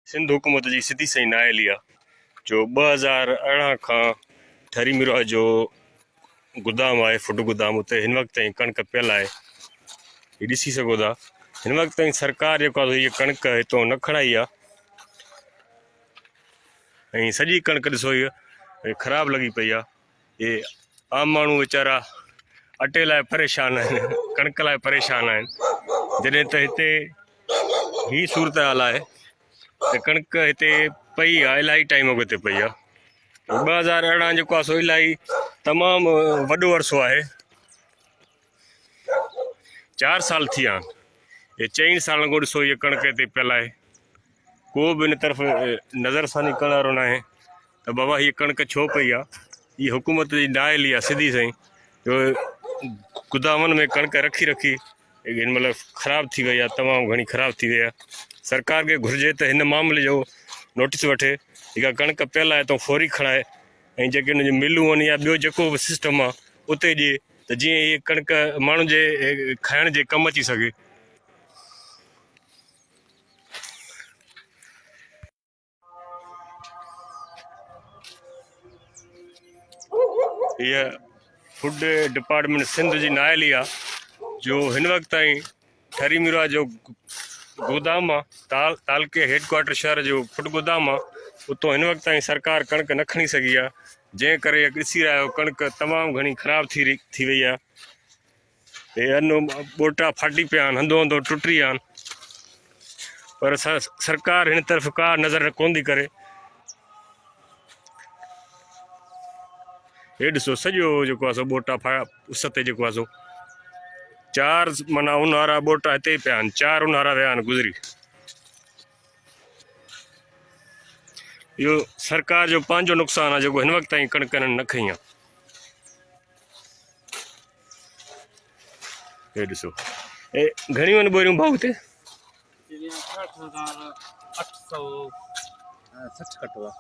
सिंध हुकूमत जी सिधी सही न आयल आहे जो 2018 खां ठरी मिरवा जो गोदाम आहे फुड गोदाम उते हिन वक़्त ताईं कणिक पियल आहे। हीअ ॾिसी सघो था हिन वक़्त ताईं सरकार जेको आहे हीअ कणिक हितां न खणाई आहे ऐं सॼी कणिक ॾिसो हीअ ख़राबु लॻी पई आहे। ये आम माण्हू वीचारा अटे लाइ परेशान आहिनि, कणिक लाइ परेशान आहिनि, जॾहिं त हिते ही सूरत हाल आहे त कणिक हिते पई आहे इलाही टाइम अॻु ते पई आहे। 2018 जेको आहे सो इलाही तमामु वॾो अरसो आहे, 4 साल थी विया आहिनि। ये 4 सालनि खां ॾिसो हीअ कणिक हिते पियल आहे, को बि हिन तरफ़ नज़रसानी करण वारो न आहे त बाबा हीअ कणिक छो पई आहे। हीअ हुकूमत जी नाअहली आहे सिधी साईं जो गोदामनि में कणिक रखी रखी हिन महिल ख़राबु थी वई आहे, तमामु घणी ख़राबु थी वई आहे। सरकार खे घुरिजे त हिन मामले जो नोटिस वठे, जेका कणिक पियल आहे त फौरी खणाए ऐं जेके हुन जी मिलूं आहिनि या ॿियो जेको बि सिस्टम आहे उते ॾिए त जीअं हीअ कणिक माण्हुनि जे खाइण जे कमु अची सघे। हीअ फूड डिपार्टमेंट सिंध जी नाअहली आहे जो हिन वक़्त ताईं ठरी मिरवा जो गोदाम आहे तालके हेडक्वाटर शहर जो फुड गोदाम आहे, उतो हिन वक़्त ताईं सरकार कणिक न खणी सघी आहे, जंहिं करे ॾिसी रहिया आहियो कणिक तमामु घणी ख़राबु थी वई आहे। हे अनो ॿोटा फाटी पिया आहिनि, हंधो हंधो टुटी विया आहिनि, पर सरकार हिन तरफ़ का नज़र कोन थी करे। हे ॾिसो सॼो जेको आहे सो ॿोटा उस ते जेको आहे सो 4 माना ऊन्हारा ॿोटा हिते ई पिया आहिनि, 4 ऊन्हारा विया आहिनि गुज़री। इहो सरकार जो पंहिंजो नुक़सानु आहे जेको हिन वक़्त ताईं कणिक न खई आहे। हे ॾिसो हे घणियूं आहिनि बोरियूं भाऊ हिते? 6860 कटो आहे।